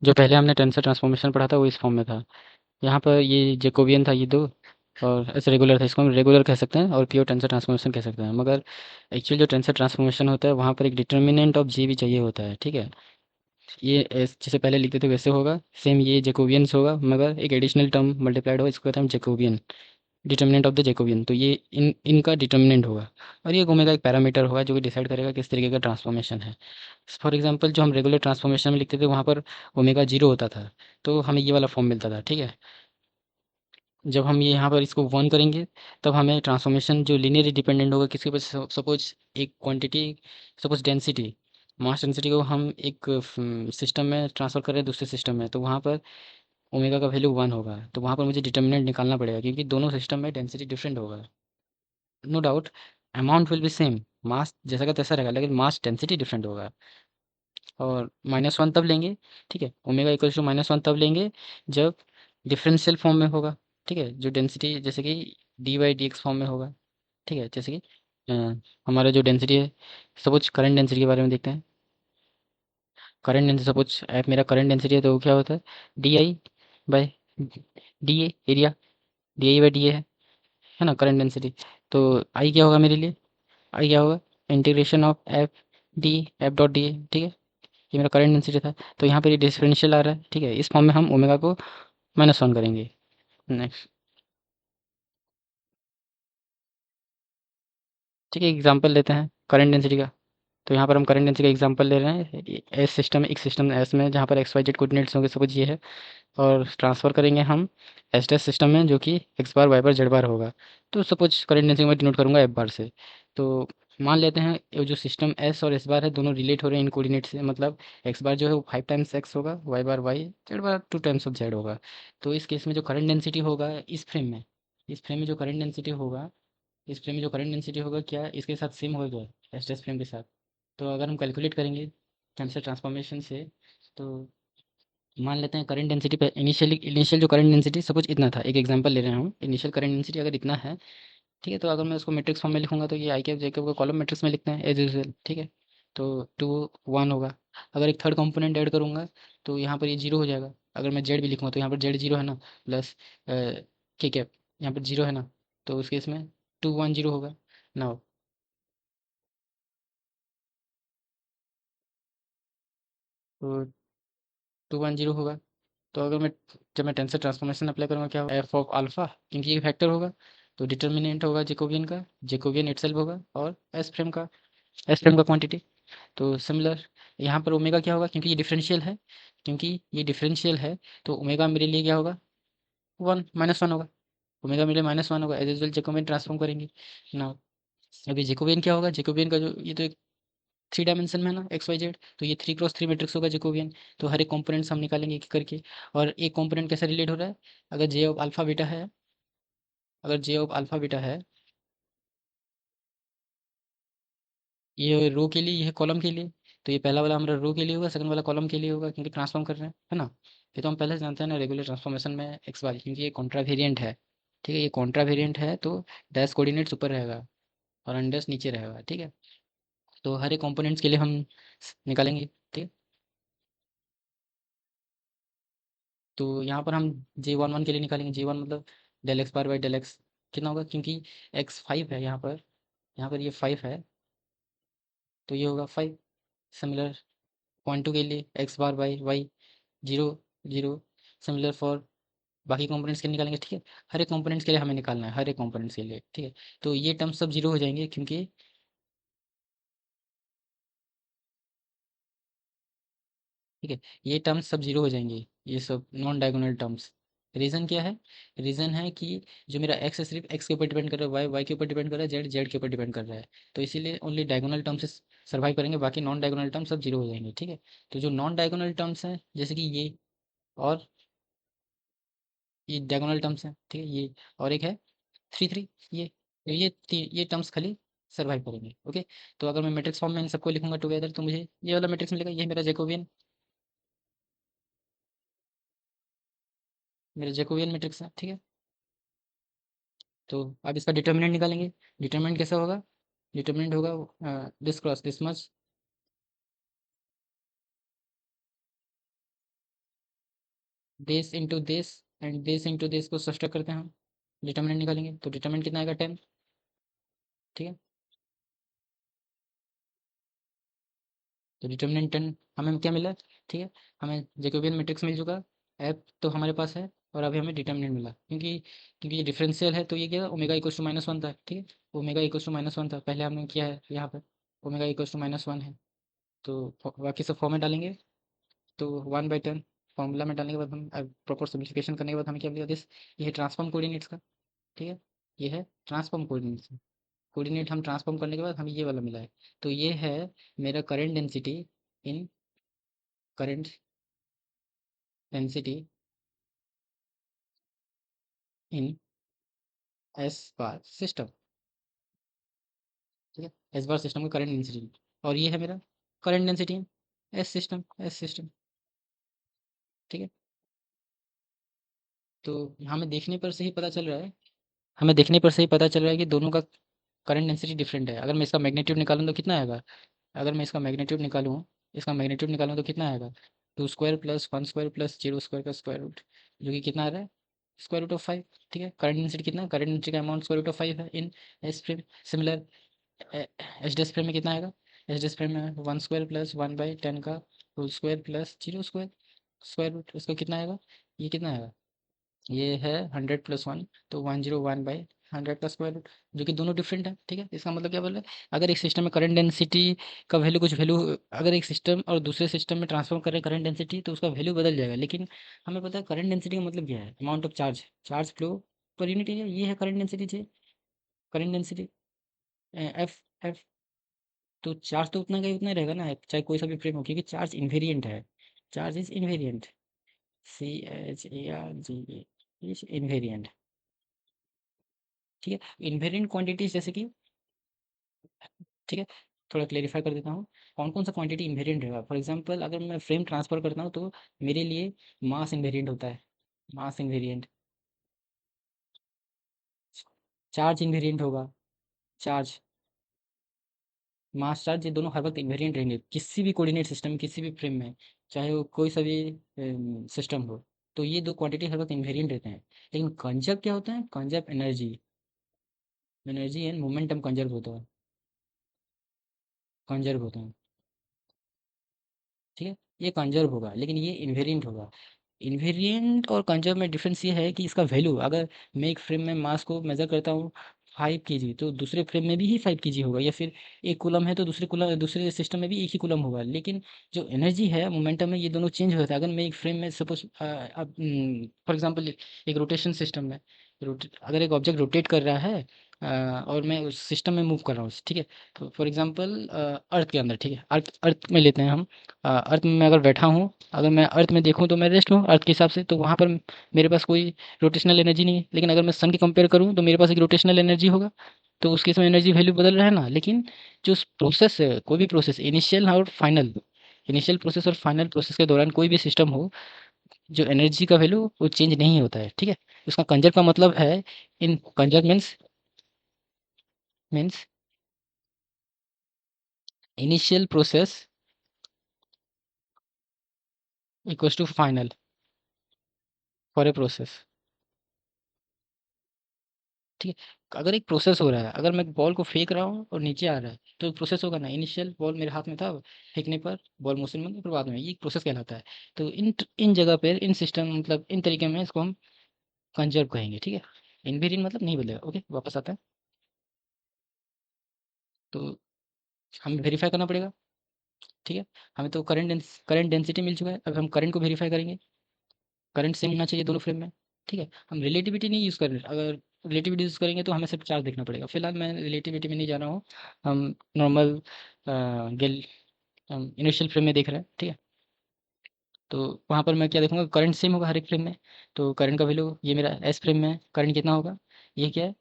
जो पहले हमने टेंसर ट्रांसफॉर्मेशन पढ़ा था वो इस फॉर्म में था। यहाँ पर ये जैकोबियन था ये दो, और ऐसे रेगुलर था, इसको हम रेगुलर कह सकते हैं और प्योर टेंसर ट्रांसफॉर्मेशन कह सकते हैं। मगर एक्चुअल जो टेंसर ट्रांसफॉर्मेशन होता है वहाँ पर एक डिटर्मिनेंट ऑफ जे भी चाहिए होता है, ठीक है। ये जैसे पहले लिखते थे वैसे होगा, सेम ये जैकोबियंस होगा, मगर एक एडिशनल टर्म मल्टीप्लाइड होगा, इसको कहते हैं हम Jacobian, determinant of the Jacobian. तो ये इनका डिटर्मिनेंट होगा। और ये ओमेगा एक पैरामीटर होगा जो कि डिसाइड करेगा किस तरीके का ट्रांसफॉर्मेशन है। फॉर एग्जांपल जो हम रेगुलर ट्रांसफॉर्मेशन में लिखते थे वहाँ पर ओमेगा जीरो होता था, तो हमें ये वाला फॉर्म मिलता था, ठीक है। जब हम ये यहाँ पर इसको वन करेंगे तब हमें ट्रांसफॉर्मेशन जो लीनियरली डिपेंडेंट होगा किसके ऊपर, सपोज एक quantity, suppose density, mass density को हम एक सिस्टम में ट्रांसफर कर रहे हैं दूसरे सिस्टम में, तो वहाँ पर ओमेगा का वैल्यू वन होगा, तो वहाँ पर मुझे डिटर्मिनेंट निकालना पड़ेगा क्योंकि दोनों सिस्टम में डेंसिटी डिफरेंट होगा। No doubt amount will be same, mass जैसा का तैसा रहेगा, लेकिन मास डेंसिटी डिफरेंट होगा। और माइनस वन तब लेंगे, ठीक है, omega equals to minus one तब लेंगे जब डिफरेंशियल फॉर्म में होगा, ठीक है, जो डेंसिटी जैसे कि D by D x form में होगा, ठीक है। जैसे कि हमारा जो डेंसिटी है, सपोज करंट डेंसिटी के बारे में देखते हैं। करंट डेंसिटी, सपोज एफ मेरा करंट डेंसिटी है, तो वो क्या होता है, D I by D A area, D I by D A है ना करंट डेंसिटी। तो आई क्या होगा मेरे लिए, आई क्या होगा, integration of F D, F dot D A, ठीक है। ये मेरा करंट डेंसिटी था, तो यहाँ पर ये डिफरेंशियल आ रहा है, ठीक है, इस फॉर्म में हम ओमेगा को माइनस वन करेंगे। नेक्स्ट, ठीक है, एग्जांपल लेते हैं करंट डेंसिटी का। तो यहाँ पर हम करंट डेंसिटी का एग्जांपल ले रहे हैं, एस सिस्टम, एक सिस्टम एस में जहाँ पर एक्स वाई जेड कोऑर्डिनेट्स होंगे, सपोज ये है, और ट्रांसफ़र करेंगे हम एस डैश सिस्टम में जो कि एक्स बार वाई बार जेड बार होगा। तो सपोज करंट डेंसिटी मैं डिनोट करूँगा एफ बार से। तो मान लेते हैं ये जो सिस्टम एस और एस बार है दोनों रिलेट हो रहे हैं इन कोऑर्डिनेट से, मतलब एक्स बार जो है वो फाइव टाइम्स एक्स होगा, Y bar Y, Z bar two times of Z होगा। तो इस केस में जो करंट डेंसिटी होगा इस फ्रेम में जो करंट डेंसिटी होगा, इस फ्रेम में जो करंट डेंसिटी होगा क्या इसके साथ सेम होगा, एस डैश फ्रेम के साथ। तो अगर हम कैलकुलेट करेंगे टेंसर ट्रांसफॉर्मेशन से, तो मान लेते हैं करंट डेंसिटी पे इनिशियल जो करंट डेंसिटी सपोज इतना था, एक एग्जांपल ले रहे हैं हम, इनिशियल करंट डेंसिटी अगर इतना है, ठीक है, तो अगर मैं उसको मैट्रिक्स फॉर्म में लिखूंगा तो ये आई कैप जे कैप को कॉलम मैट्रिक्स में लिखते हैं एज यूजुअल, ठीक है। तो टू वन होगा। अगर एक थर्ड कंपोनेंट ऐड करूंगा तो यहाँ पर ये जीरो हो जाएगा। अगर मैं जेड भी लिखूंगा तो यहाँ पर जेड जीरो है ना, प्लस के कैप यहाँ पर जीरो है ना, तो उस केस में टू वन जीरो होगा ना। तो टू वन जीरो होगा। तो अगर मैं जब मैं टेंसर ट्रांसफॉर्मेशन अप्लाई करूँगा क्या होगा, एफ ऑफ अल्फा, क्योंकि ये फैक्टर होगा, तो डिटर्मिनेंट होगा जेकोबियन का, जेकोबियन इटसेल्फ होगा, और एस फ्रेम का क्वांटिटी। तो सिमिलर यहाँ पर ओमेगा क्या होगा, क्योंकि ये डिफरेंशियल है, तो ओमेगा मेरे लिए क्या होगा, वन माइनस वन होगा। ओमेगा मेरे लिए माइनस वन होगा, एज यूजल जेकोबियन ट्रांसफॉर्म करेंगे ना। अभी जेकोबियन क्या होगा, जेकोबियन का जो ये तो एक थ्री डायमेंशन में है ना, एक्स वाई जेड, तो ये थ्री क्रॉस थ्री मैट्रिक्स होगा जेकोबियन। तो हर एक कंपोनेंट्स हम निकालेंगे एक एक करके। और एक कंपोनेंट कैसे रिलेट हो रहा है, अगर जे ऑफ अल्फा बीटा है, अगर जे ऑफ अल्फा बीटा है, ये रो के लिए, ये कॉलम के लिए, तो ये पहला वाला हमारा रो के लिए होगा, सेकंड वाला कॉलम के लिए होगा, क्योंकि ट्रांसफॉर्म कर रहे हैं, है ना। ये तो हम पहले से जानते हैं ना रेगुलर ट्रांसफॉर्मेशन में एक्स वाई, क्योंकि ये कॉन्ट्रा वेरिएंट है, ठीक है, ये कॉन्ट्रा वेरिएंट है, तो डैश कोऑर्डिनेट्स ऊपर रहेगा और अनडैश नीचे रहेगा, ठीक है। तो हर एक कंपोनेंट्स के लिए हम निकालेंगे, ठीक है। तो यहाँ पर हम जे वन वन के लिए निकालेंगे, जे वन मतलब del X bar by del X कितना होगा, क्योंकि एक्स फाइव है यहाँ पर ये फाइव है, तो ये होगा फाइव। सिमिलर पॉइंट टू के लिए X bar by Y zero zero. Similar for बाकी कंपोनेंट्स के लिए निकालेंगे, ठीक है। हर एक कंपोनेंट्स के लिए हमें निकालना है, हर एक कंपोनेंट्स के लिए, ठीक है। तो ये टर्म्स सब जीरो हो जाएंगे क्योंकि, ठीक है, ये टर्म्स सब जीरो हो जाएंगे, ये सब नॉन डायगोनल टर्म्स। रीज़न क्या है, रीज़न है कि जो मेरा एक्स है सिर्फ एक्स के ऊपर डिपेंड कर रहा है, वाई वाई के ऊपर डिपेंड कर रहा है, जेड जेड के ऊपर डिपेंड कर रहा है। तो इसीलिए ओनली डायगोनल टर्म्स सर्वाइव करेंगे, बाकी नॉन डायगोनल टर्म्स सब जीरो हो जाएंगे, ठीक है। तो जो नॉन डायगोनल टर्म्स हैं जैसे कि ये, और ये डायगोनल टर्म्स हैं, ठीक है, ये और एक है थ्री थ्री, ये, तो ये टर्म्स खाली सर्वाइव करेंगे, ओके। तो अगर मैं मैट्रिक्स फॉर्म में इन सबको लिखूंगा टुगेदर तो मुझे ये वाला मैट्रिक्स मिलेगा, ये मेरा जैकोबियन मैट्रिक्स है, ठीक है। तो अब इसका डिटर्मिनेंट निकालेंगे। डिटर्मिनेंट कैसा होगा, डिटर्मिनेंट होगा this cross this much, this into this and this into this को सब्ट्रैक्ट करते हैं हम, डिटर्मिनेंट निकालेंगे तो डिटर्मिनेंट कितना आएगा 10। ठीक है, तो डिटर्मिनेंट 10 हमें क्या मिला? ठीक है, हमें जैकोबियन मैट्रिक्स मिल चुका, एफ तो हमारे पास है, और अभी हमें डिटर्मिनेंट मिला, क्योंकि ये डिफरेंशियल है तो ये क्या ओमेगा इक्वल्स टू -1 था। ठीक है, ओमेगा इक्वल्स टू -1 था, पहले हमने किया है यहाँ पर, ओमेगा इक्वल्स टू -1 है, तो बाकी सब फॉर्म में डालेंगे, तो 1/10 फॉर्मूला में डालने के बाद हम प्रॉपर सिम्प्लीफिकेशन करने के बाद हमें क्या मिलेगा दिस, ये है ट्रांसफॉर्म कोऑर्डिनेट्स का। ठीक है, ये है ट्रांसफॉर्म कोऑर्डिनेट्स, कोऑर्डिनेट हम ट्रांसफॉर्म करने के बाद हमें ये वाला मिला है, तो ये है मेरा current density in current density in S bar system. ठीक है, एस बार सिस्टम का करंट डेंसिटी, और ये है मेरा current density in S system. ठीक है, तो हमें देखने पर से ही पता चल रहा है, हमें देखने पर से ही पता चल रहा है कि दोनों का करंट डेंसिटी डिफरेंट है। अगर मैं इसका मैग्नीट्यूड निकालूँ तो कितना आएगा? अगर मैं इसका मैग्नीट्यूड निकालूँ तो कितना आएगा? 2² प्लस 1² प्लस 0² का स्क्वायर रूट, जो कि कितना आ रहा है? √5। ठीक है, करंट डेंसिटी कितना है? करंट डेंसिटी का अमाउंट √5 है in S frame. Similar H dash frame में कितना आएगा? एच डैश फ्रेम में 1² प्लस 1/10 का whole square plus 0² square root, उसका कितना आएगा? ये कितना आएगा? ये है 100 + 1, तो 101/100 का स्क्वायर रूट, जो कि दोनों डिफरेंट है। ठीक है, इसका मतलब क्या बोल रहे हैं, अगर एक सिस्टम में करंट डेंसिटी का वैल्यू कुछ वैल्यू, अगर एक सिस्टम और दूसरे सिस्टम में ट्रांसफॉर्म कर रहे हैं करंट डेंसिटी, तो उसका वैल्यू बदल जाएगा, लेकिन हमें पता है करंट डेंसिटी का मतलब क्या है, amount of charge, charge flow per unit area, ये है करंट डेंसिटी जी, करंट डेंसिटी एफ एफ। तो चार्ज तो उतना का उतना ही रहेगा ना, चाहे कोई सा भी फ्रेम हो, क्योंकि चार्ज इन्वेरिएंट है, charge is invariant, CHARGE is invariant. ठीक है, इन्वेरिएंट क्वांटिटीज जैसे कि, ठीक है, थोड़ा क्लेरिफाई कर देता हूँ, कौन कौन सा क्वांटिटी इन्वेरिएंट रहेगा। फॉर एग्जांपल अगर मैं फ्रेम ट्रांसफर करता हूँ तो मेरे लिए मास इन्वेरिएंट होता है, मास इन्वेरिएंट, चार्ज इन्वेरिएंट होगा, चार्ज, मास चार्ज, ये दोनों हर वक्त इन्वेरिएंट रहेंगे किसी भी कोऑर्डिनेट सिस्टम में, किसी भी फ्रेम में, चाहे वो कोई सा भी सिस्टम हो, तो ये दो क्वांटिटी हर वक्त इन्वेरिएंट रहते हैं। लेकिन कंजर्व क्या होता है? Conserve energy, energy and momentum conserve होता है, कंजर्व होता है। ठीक है, ये कंजर्व होगा लेकिन ये इन्वेरिएंट होगा। इन्वेरिएंट और कंजर्व में डिफरेंस ये है कि इसका वैल्यू, अगर मैं एक फ्रेम में मास को मेजर करता हूँ 5 kg, तो दूसरे फ्रेम में भी ही 5 kg होगा, या फिर एक कूलम है तो दूसरे सिस्टम में भी एक ही कूलम होगा, लेकिन जो एनर्जी है मोमेंटम है, ये दोनों चेंज हो जाता है। अगर मैं एक फ्रेम में सपोज अब फॉर एग्जांपल एक रोटेशन सिस्टम में, अगर एक ऑब्जेक्ट रोटेट कर रहा है और मैं उस सिस्टम में मूव कर रहा हूँ, ठीक है, तो फॉर एग्जांपल अर्थ के अंदर, ठीक है, अर्थ अर्थ में लेते हैं हम, अर्थ में मैं अगर बैठा हूँ, अगर मैं अर्थ में देखूँ तो मैं रेस्ट हूँ अर्थ के हिसाब से, तो वहाँ पर मेरे पास कोई रोटेशनल एनर्जी नहीं है। लेकिन अगर मैं सन की कंपेयर करूँ तो मेरे पास एक रोटेशनल एनर्जी होगा, तो उस केस में एनर्जी वैल्यू बदल रहा है ना। लेकिन जो प्रोसेस है, कोई भी प्रोसेस, इनिशियल प्रोसेस और फाइनल प्रोसेस के दौरान कोई भी सिस्टम हो, जो एनर्जी का वैल्यू वो चेंज नहीं होता है। ठीक है, उसका कंजर्व का मतलब है, in conserve means initial process equals to final for a process. ठीक है, अगर एक प्रोसेस हो रहा है, अगर मैं बॉल को फेंक रहा हूँ और नीचे आ रहा है, तो प्रोसेस होगा ना, इनिशियल बॉल मेरे हाथ में था, फेंकने पर बॉल मोशन में, फिर बाद में, ये प्रोसेस कहलाता है। तो इन जगह पर, इन सिस्टम, मतलब इन तरीके में इसको हम कंजर्व कहेंगे। ठीक है, इनवेरिएंट मतलब नहीं बदलेगा। ओके, वापस आता है, तो हमें वेरीफाई करना पड़ेगा। ठीक है, हमें तो करंट डेंसिटी मिल चुका है, अब हम करंट को वेरीफाई करेंगे, करंट सेम होना चाहिए दोनों फ्रेम में। ठीक है, हम रिलेटिविटी नहीं यूज़ कर रहे, अगर रिलेटिविटी यूज़ करेंगे तो हमें सिर्फ चार्ज देखना पड़ेगा। फिलहाल मैं रिलेटिविटी में नहीं जा रहा हूँ, हम नॉर्मल गेल इनिशियल फ्रेम में देख रहे हैं। ठीक है, तो वहाँ पर मैं क्या देखूंगा, करंट सेम होगा हर एक फ्रेम में, तो करंट का वैल्यू, ये मेरा एस फ्रेम में करंट कितना होगा, ये क्या है,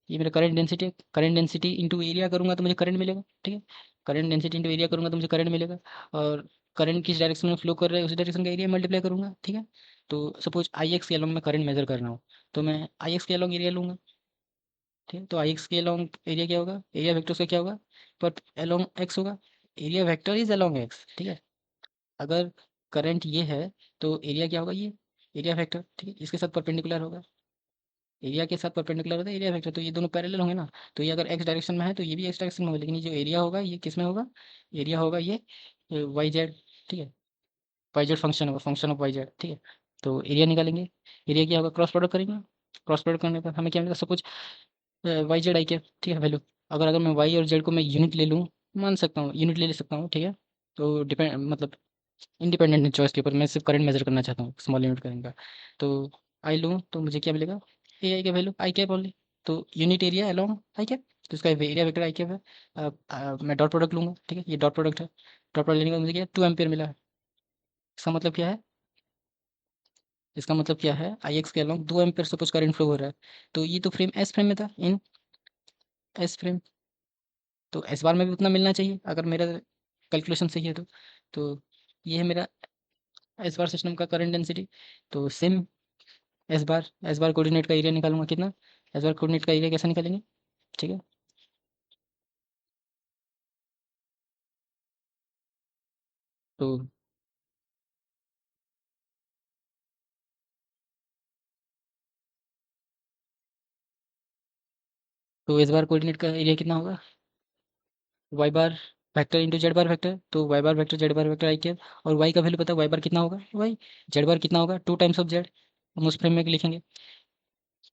ये मेरा करंट डेंसिटी है। करंट डेंसिटी इंटू एरिया करूंगा तो मुझे करंट मिलेगा। ठीक है, करंट डेंसिटी इंटू एरिया करूंगा तो मुझे करंट मिलेगा, और करंट किस डायरेक्शन में फ्लो कर रहा है उस डायरेक्शन का एरिया मल्टीप्लाई करूंगा। ठीक है, तो सपोज आई एक्स के अलॉन्ग मैं करंट मेजर कर रहा हूँ, तो मैं आई एक्स के अलॉन्ग एरिया लूंगा। ठीक है, तो आई एक्स के अलॉन्ग एरिया क्या होगा, एरिया वेक्टर उसका क्या होगा, पर अलॉन्ग एक्स होगा, area vector is along x. ठीक है, अगर करंट ये है तो एरिया क्या होगा, ये, एरिया वेक्टर, ठीक है, इसके साथ परपेंडिकुलर होगा, एरिया के साथ परपेंडिकुलर होता है एरिया वेक्टर, तो ये दोनों पैरेलल होंगे ना, तो ये अगर एक्स डायरेक्शन में है तो ये भी एक्स डायरेक्शन में होगा, लेकिन ये जो एरिया होगा ये किस में होगा, एरिया होगा ये वाई जेड, ठीक है, वाई जेड फंक्शन होगा, फंक्शन ऑफ वाई जेड, ठीक है। तो एरिया निकालेंगे, एरिया क्या होगा, क्रॉस प्रोडक्ट करेंगे, क्रॉस प्रोडक्ट करने पर हमें क्या मिलेगा, सपोज वाई जेड आई के, ठीक है, वैल्यू, अगर मैं वाई और जेड को मैं यूनिट ले लूँ, मान सकता हूँ यूनिट ले सकता हूँ, ठीक है, तो डिपेंड मतलब इंडिपेंडेंट चॉइस के ऊपर, मैं सिर्फ करंट मेजर करना चाहता हूँ स्मॉल यूनिट करंट का, तो आई लूँ तो मुझे क्या मिलेगा, ए आई का वैल्यू आई कैप ओनली, तो यूनिट एरिया अलॉन्ग आई कैप, तो इसका एरिया वेक्टर आई कैप है। मैं डॉट प्रोडक्ट लूँगा, ठीक है, ये डॉट प्रोडक्ट है, डॉट प्रोडक्ट लेने का मुझे क्या 2 एम्पियर मिला है, इसका मतलब क्या है, इसका मतलब क्या है, आई एक्स के along 2 ampere suppose current flow हो रहा है, तो ये तो फ्रेम एस फ्रेम में था, इन एस फ्रेम, तो एस बार में भी उतना मिलना चाहिए अगर मेरा कैलकुलेशन सही है तो ये है मेरा एस बार सिस्टम का करंट डेंसिटी, तो सेम एस बार कोऑर्डिनेट का एरिया निकालूंगा कितना, एस बार कोऑर्डिनेट का एरिया कैसे निकालेंगे, ठीक है, तो एस बार कोऑर्डिनेट का एरिया कितना होगा, वाई बार वेक्टर इंटू जेड बार वेक्टर, तो वाई बार वेक्टर जेड बार वेक्टर आई कैप, और वाई का वैल्यू पता है वाई बार कितना होगा, वाई, जेड बार कितना होगा 2 टाइम्स ऑफ जेड, हम उस फ्रेम में लिखेंगे,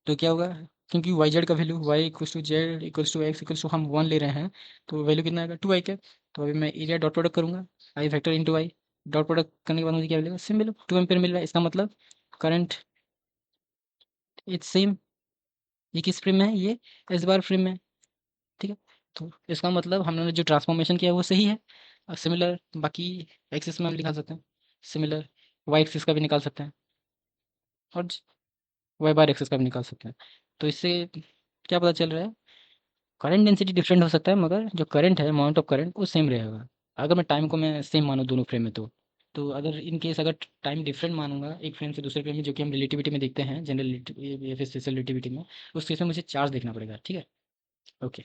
तो क्या होगा, क्योंकि वाई जेड का value Y equals to Z equals to X equals to हम 1 ले रहे हैं, तो वैल्यू कितना आएगा 2 आई कैप, तो अभी मैं एरिया डॉट प्रोडक्ट करूंगा, आई वेक्टर इंटू आई, डॉट प्रोडक्ट करने के बाद मुझे क्या मिलेगा, सेम मिलेगा 2 एम्पियर मिल रहा है, इसका मतलब करंट इट्स सेम, ये किस फ्रेम में है, ये एस बार फ्रेम में है, ठीक है, तो इसका मतलब हमने जो ट्रांसफॉर्मेशन किया है वो सही है, और सिमिलर बाकी एक्सिस में हम दिखा सकते हैं, सिमिलर वाई एक्सिस का भी निकाल सकते हैं, और वाई बार एक्सिस का भी निकाल सकते हैं, तो इससे क्या पता चल रहा है, करंट डेंसिटी डिफरेंट हो सकता है मगर जो करंट है अमाउंट ऑफ करंट वो सेम रहेगा, अगर मैं टाइम को मैं सेम मानूँ दोनों फ्रेम में तो अगर इन केस अगर टाइम डिफरेंट मानूंगा एक फ्रेम से दूसरे फ्रेम में, जो कि हम रिलेटिविटी में देखते हैं जनरल या फिर स्पेशल रिलेटिविटी में, उस केस में मुझे चार्ज देखना पड़ेगा, ठीक है, ओके।